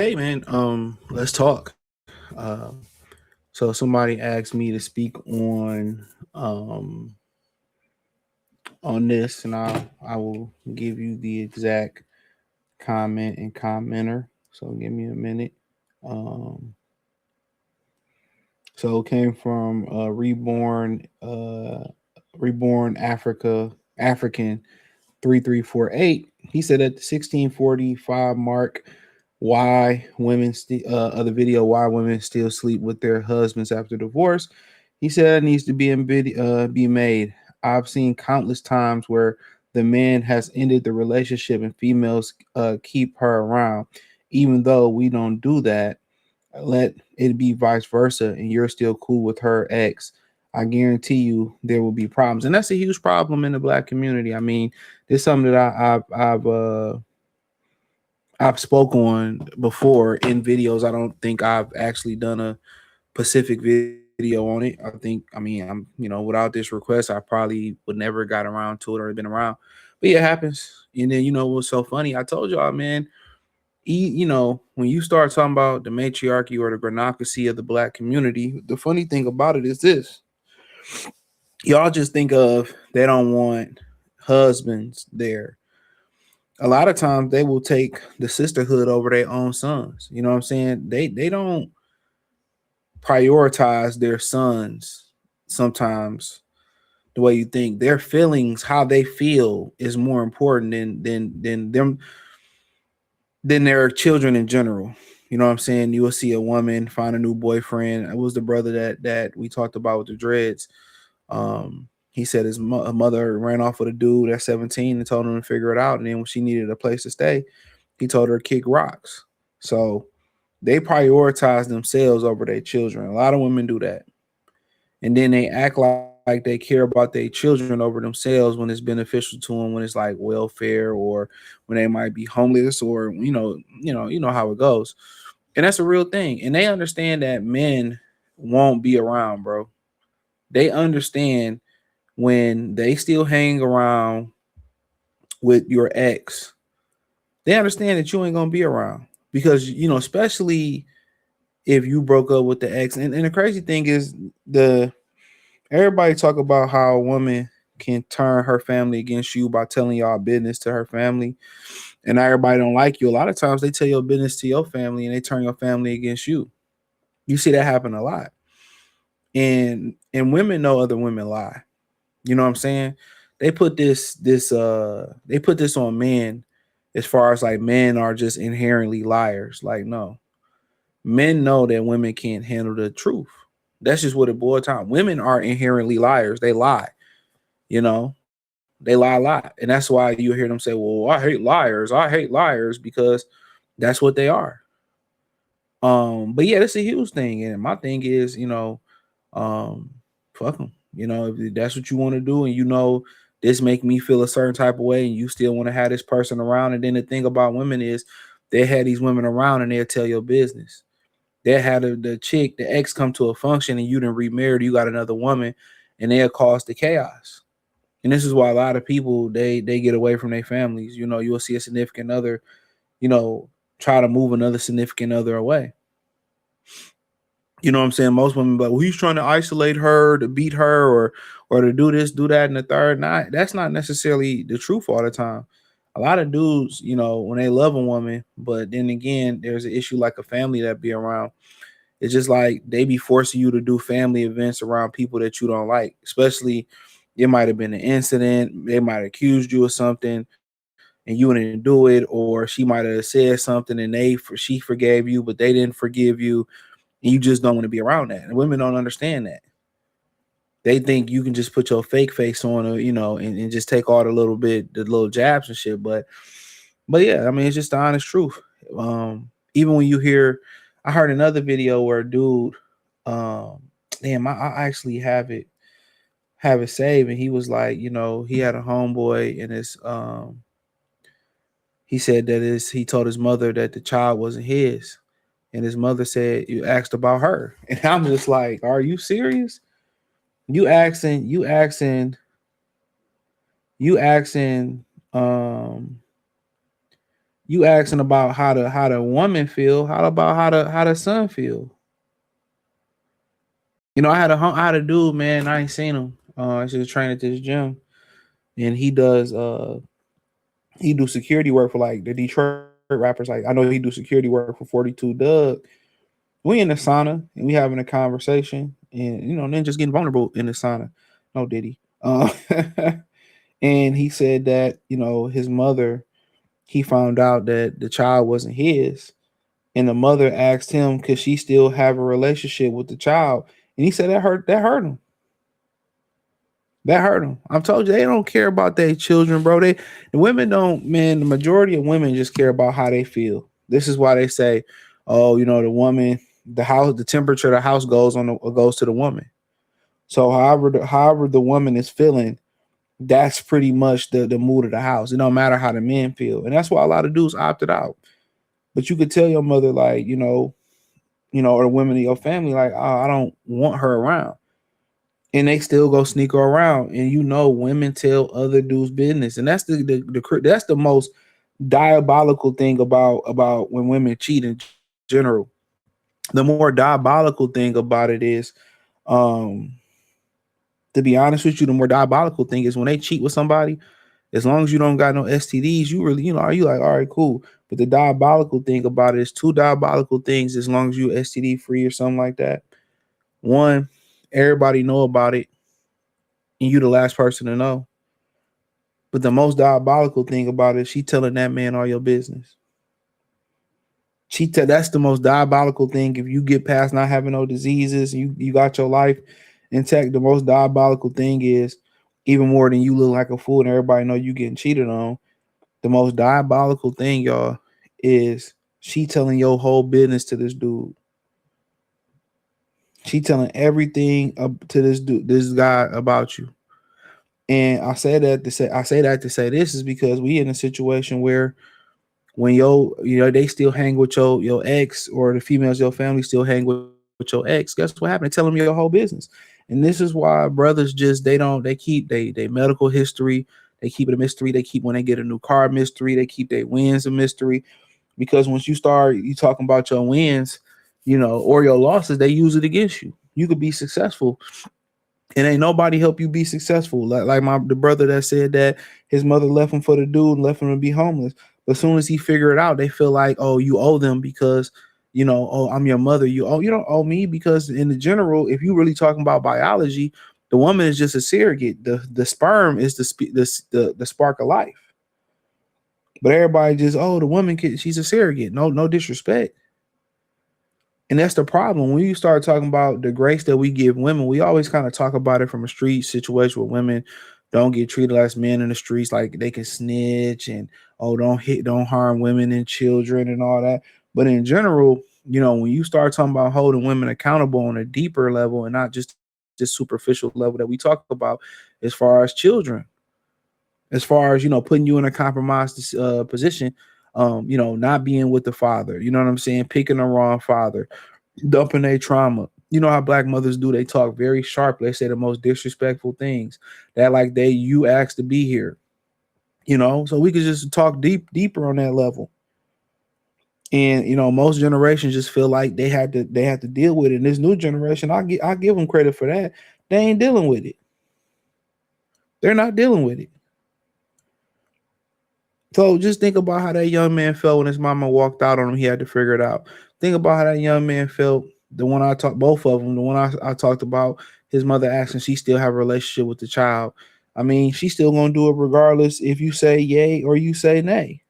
Hey man, let's talk. Um, so somebody asked me to speak on this, and I will give you the exact comment and commenter. So give me a minute. Um, so it came from reborn African 3348. He said at the 1645 mark, why of the video, why women still sleep with their husbands after divorce. He said it needs to be made. I've seen countless times where the man has ended the relationship and females keep her around, even though we don't do that. Let it be vice versa, and you're still cool with her ex. I guarantee you there will be problems, and that's a huge problem in the black community. I mean, it's something that I've spoke on before in videos. I don't think I've actually done a Pacific video on it. I mean, without this request, I probably would never got around to it or been around. But yeah, it happens. And then what's so funny? I told y'all, man. When you start talking about the matriarchy or the granocracy of the black community, the funny thing about it is this: y'all just think of they don't want husbands there. A lot of times they will take the sisterhood over their own sons. You know what I'm saying? They don't prioritize their sons sometimes the way you think. Their feelings, how they feel, is more important than their children in general. You know what I'm saying? You will see a woman find a new boyfriend. It was the brother that we talked about with the dreads. He said his mother ran off with a dude at 17 and told him to figure it out. And then when she needed a place to stay, he told her to kick rocks. So they prioritize themselves over their children. A lot of women do that. And then they act like they care about their children over themselves when it's beneficial to them, when it's like welfare, or when they might be homeless, or you know how it goes. And that's a real thing. And they understand that men won't be around, bro. They understand when they still hang around with your ex, they understand that you ain't gonna be around because especially if you broke up with the ex. And the crazy thing is, the everybody talk about how a woman can turn her family against you by telling y'all business to her family, and everybody don't like you. A lot of times they tell your business to your family and they turn your family against you. You see that happen a lot. And women know other women lie. You know what I'm saying? They put this on men, as far as like men are just inherently liars. Like, no. Men know that women can't handle the truth. That's just what it boils down. Women are inherently liars. They lie. They lie a lot. And that's why you hear them say, well, I hate liars. I hate liars, because that's what they are. But yeah, that's a huge thing. And my thing is, um, fuck them. If that's what you want to do, and this make me feel a certain type of way, and you still want to have this person around. And then the thing about women is, they had these women around and they'll tell your business. They had the ex come to a function, and you didn't remarried, you got another woman, and they'll cause the chaos. And this is why a lot of people they get away from their families. You'll see a significant other, you know, try to move another significant other away. You know what I'm saying? Most women be like, well, he's trying to isolate her, to beat her, or to do this, do that, and the third. Not That's not necessarily the truth all the time. A lot of dudes, when they love a woman, but then again, there's an issue like a family that be around. It's just like they be forcing you to do family events around people that you don't like, especially it might have been an incident. They might have accused you of something and you didn't do it, or she might have said something and she forgave you, but they didn't forgive you, and you just don't want to be around that. And women don't understand that. They think you can just put your fake face on, and just take all the little jabs and shit. But yeah, I mean, it's just the honest truth. Even when you hear, I heard another video where a dude, damn, I actually have it saved, and he was like, he had a homeboy, and he said that he told his mother that the child wasn't his, and his mother said, you asked about her, and I'm just like, are you serious? You asking, um You asking about how the woman feel. How about how the son feel? You know, I had a dude, man. I ain't seen him. I just train at this gym, and he do security work for like the Detroit rappers. Like I know he do security work for 42 Doug. We in the sauna and we having a conversation, and you know, then just getting vulnerable in the sauna. No Diddy. And he said that you know his mother. He found out that the child wasn't his, and the mother asked him could she still have a relationship with the child, and he said that hurt him. That hurt them. I've told you they don't care about their children, bro. The women don't, man. The majority of women just care about how they feel. This is why they say, "Oh, you know, the woman, the house, the temperature of the house goes to the woman." So, however the woman is feeling, that's pretty much the mood of the house. It don't matter how the men feel, and that's why a lot of dudes opted out. But you could tell your mother, like, or the women in your family, like, oh, I don't want her around, and they still go sneak her around. And you know, women tell other dudes business, and that's that's the most diabolical thing about when women cheat in general. The more diabolical thing about it is, um, to be honest with you, the more diabolical thing is when they cheat with somebody. As long as you don't got no STDs, you really, are you like, all right, cool. But the diabolical thing about it is two diabolical things. As long as you STD free or something like that, one, everybody know about it, and you the last person to know. But the most diabolical thing about it, she telling that man all your business. That's the most diabolical thing. If you get past not having no diseases, you got your life intact. The most diabolical thing is even more than you look like a fool and everybody know you getting cheated on. The most diabolical thing, y'all, is she telling your whole business to this dude. She telling everything to this dude, this guy about you. And I say that to say this is because we in a situation where when they still hang with your ex, or the females your family still hang with your ex, guess what happened? They tell them your whole business. And this is why brothers just they keep they medical history, they keep it a mystery. They keep when they get a new car mystery, they keep their wins a mystery. Because once you talking about your wins, or your losses, they use it against you. You could be successful and ain't nobody help you be successful. Like the brother that said that his mother left him for the dude and left him to be homeless. But as soon as he figure it out, they feel like, oh, you owe them because, oh, I'm your mother. You don't owe me, because in the general, if you really talking about biology, the woman is just a surrogate. The sperm is the spark of life. But everybody just, oh, the woman she's a surrogate. No disrespect. And that's the problem. When you start talking about the grace that we give women, we always kind of talk about it from a street situation where women don't get treated as men in the streets, like they can snitch and, oh, don't harm women and children and all that. But in general, when you start talking about holding women accountable on a deeper level and not just this superficial level that we talk about, as far as children, as far as putting you in a compromised position, not being with the father, you know what I'm saying, picking the wrong father, dumping their trauma. You know how black mothers do, they talk very sharply, they say the most disrespectful things, that like you asked to be here, so we could just talk deeper on that level. And most generations just feel like they had to deal with it. And this new generation, I give them credit for that. They ain't dealing with it. They're not dealing with it. So just think about how that young man felt when his mama walked out on him. He had to figure it out. Think about how that young man felt. The one I talked, both of them. The one I talked about, his mother asking she still have a relationship with the child. I mean, she's still gonna do it regardless if you say yay or you say nay.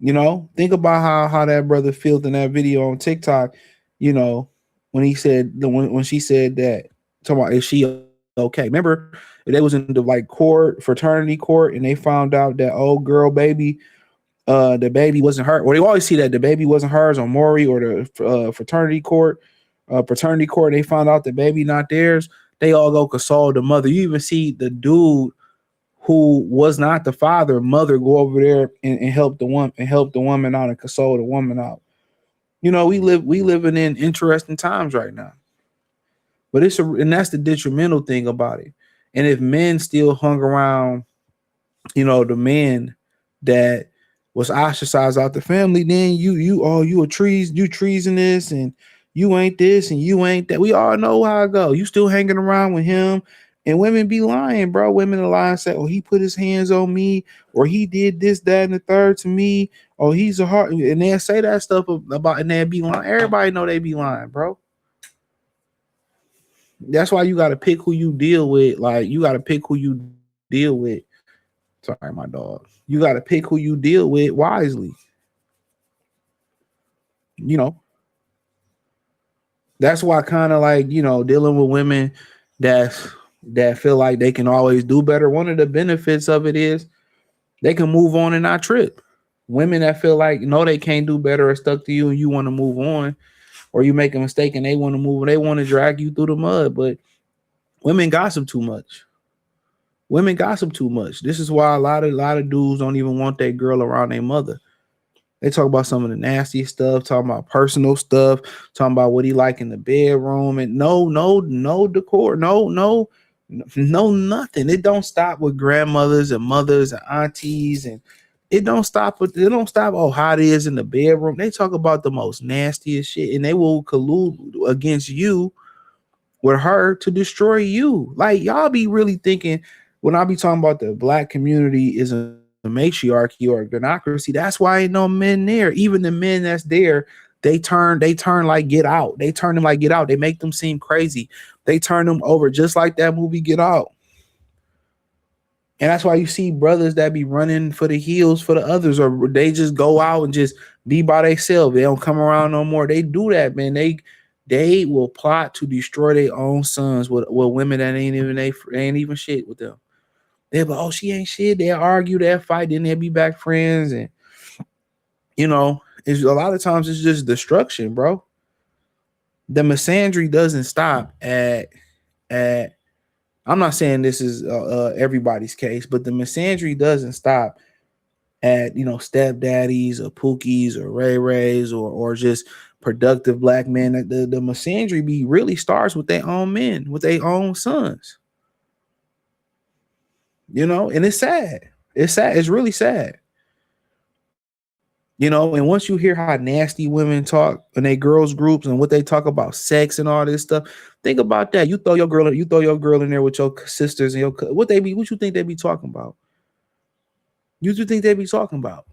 Think about how that brother felt in that video on TikTok. When he said when she said that, talking about is she okay? Remember, they was in the like fraternity court, and they found out that old girl baby, the baby wasn't her. Or they always see that the baby wasn't hers on Maury or the paternity court. They found out the baby not theirs. They all go console the mother. You even see the dude who was not the father, mother, go over there and help the woman out and console the woman out. We living in interesting times right now. But and that's the detrimental thing about it. And if men still hung around, the men that was ostracized out the family, then you a you treasonous, and you ain't this and you ain't that. We all know how it go. You still hanging around with him, and women be lying, bro. Women are lying, say, "Oh, he put his hands on me, or he did this, that, and the third to me. Oh, he's a heart," and they say that stuff about, and they be lying. Everybody know they be lying, bro. That's why you got to pick who you deal with. Like, you got to pick who you deal with. Sorry, my dog. You got to pick who you deal with wisely. You know, that's why kind of like, dealing with women that that feel like they can always do better. One of the benefits of it is they can move on and not trip. Women that feel like no, they can't do better are stuck to you and you want to move on, or you make a mistake and they want to move, they want to drag you through the mud. But women gossip too much. Women gossip too much. This is why a lot of dudes don't even want that girl around their mother. They talk about some of the nasty stuff, talking about personal stuff, talking about what he like in the bedroom, and no decor, no nothing. It don't stop with grandmothers and mothers and aunties, and it don't stop. Oh, how it is in the bedroom. They talk about the most nastiest shit, and they will collude against you with her to destroy you. Like, y'all be really thinking when I be talking about the black community is a matriarchy or a democracy. That's why ain't no men there. Even the men that's there, they turn like Get Out. They turn them like Get Out. They make them seem crazy. They turn them over just like that movie Get Out. And that's why you see brothers that be running for the heels for the others, or they just go out and just be by themselves. They don't come around no more. They do that, man. They will plot to destroy their own sons with women that they ain't even shit with them. They'll be like, oh, she ain't shit. They'll argue, they'll fight, then they'll be back friends. And it's a lot of times it's just destruction, bro. The misandry doesn't stop at I'm not saying this is everybody's case, but the misandry doesn't stop at stepdaddies or pookies or ray rays or just productive black men. The misandry be really starts with their own men, with their own sons. And it's sad. It's sad. It's really sad. And once you hear how nasty women talk in they girls groups and what they talk about sex and all this stuff, think about that. You throw your girl in there with your sisters and what you think they be talking about? You think they be talking about?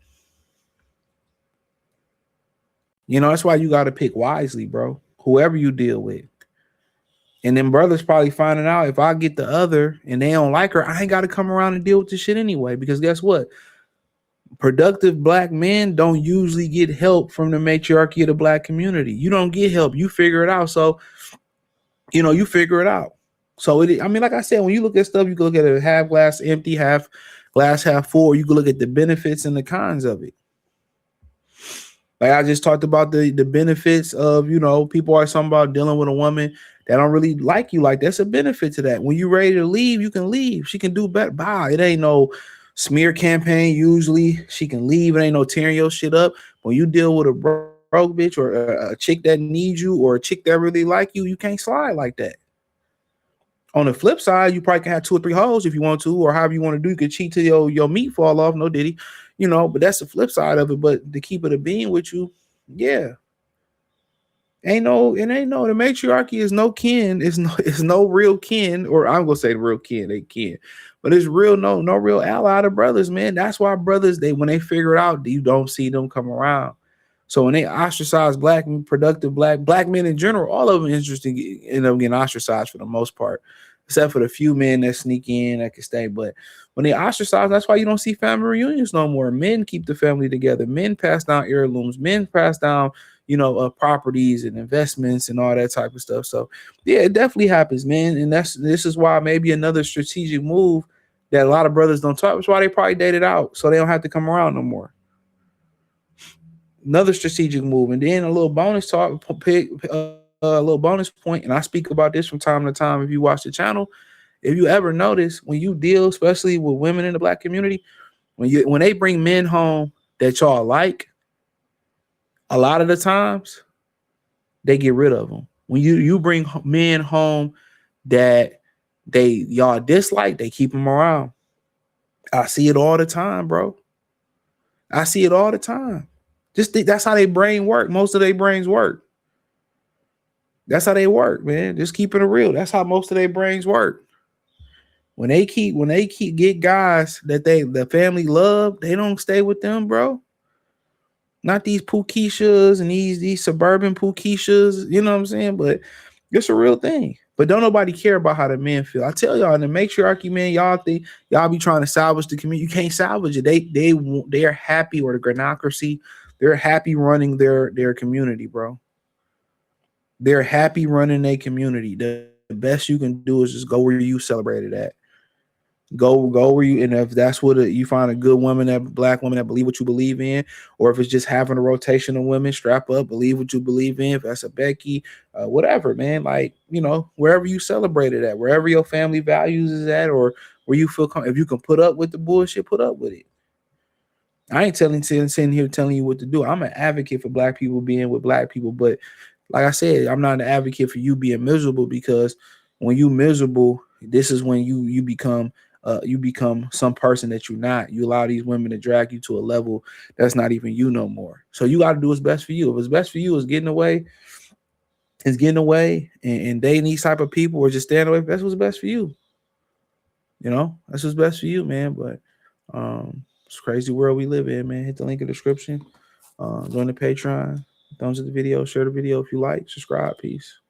That's why you got to pick wisely, bro. Whoever you deal with. And then brothers probably finding out, if I get the other and they don't like her, I ain't got to come around and deal with this shit anyway. Because guess what? Productive black men don't usually get help from the matriarchy of the black community. You don't get help. You figure it out. So, you figure it out. So like I said, when you look at stuff, you can look at it half glass empty, half glass half full. You can look at the benefits and the cons of it. Like I just talked about the benefits of, people are talking about dealing with a woman that don't really like you. Like, that's a benefit to that. When you're ready to leave, you can leave. She can do better. Bye. It ain't no smear campaign. Usually she can leave. It ain't no tearing your shit up. When you deal with a broke bitch or a chick that needs you or a chick that really like you, you can't slide like that. On the flip side, you probably can have 2 or 3 hoes if you want to, or however you want to do. You could cheat till your meat fall off. No diddy, but that's the flip side of it. But to keep it a being with you, yeah. The matriarchy is no kin. It's no real kin, or I'm gonna say the real kin, they kin. But it's real, no real ally to brothers, man. That's why brothers, when they figure it out, you don't see them come around. So when they ostracize black and productive black men in general, all of them interesting end up getting ostracized for the most part, except for the few men that sneak in that can stay. But when they ostracize, that's why you don't see family reunions no more. Men keep the family together. Men pass down heirlooms. Men pass down, properties and investments and all that type of stuff. So yeah, it definitely happens, man. And this is why maybe another strategic move that a lot of brothers don't talk. That's why they probably dated out, so they don't have to come around no more. Another strategic move. And then a little bonus talk, a little bonus point, and I speak about this from time to time if you watch the channel. If you ever notice, when you deal, especially with women in the black community, when they bring men home that y'all like, a lot of the times they get rid of them. When you bring men home that y'all dislike, they keep them around. I see it all the time, bro. I see it all the time. Just think that's how their brain work. Most of their brains work. That's how they work, man. Just keeping it real. That's how most of their brains work. When they keep get guys that the family love, they don't stay with them, bro. Not these Pookeishas and these suburban Pookeishas, you know what I'm saying? But it's a real thing. But don't nobody care about how the men feel. I tell y'all, in the matriarchy, man, y'all think y'all be trying to salvage the community. You can't salvage it. They are happy, or the granocracy, they're happy running their community, bro. They're happy running their community. The best you can do is just go where you celebrated at. Go where you, and if that's what you find a good woman, that black woman that believe what you believe in, or if it's just having a rotation of women, strap up, believe what you believe in. If that's a Becky, whatever, man, like, you know, wherever you celebrate it at, wherever your family values is at, or where you feel if you can put up with the bullshit, sitting here telling you what to do. I'm an advocate for black people being with black people, but like I said, I'm not an advocate for you being miserable, because when you miserable, this is when you become some person that you're not. You allow these women to drag you to a level that's not even you no more. So you got to do what's best for you. If what's best for you is getting away, and dating these type of people, or just staying away, that's what's best for you. You know, that's what's best for you, man. But it's a crazy world we live in, man. Hit the link in the description. Join the Patreon. Thumbs up the video. Share the video if you like. Subscribe. Peace.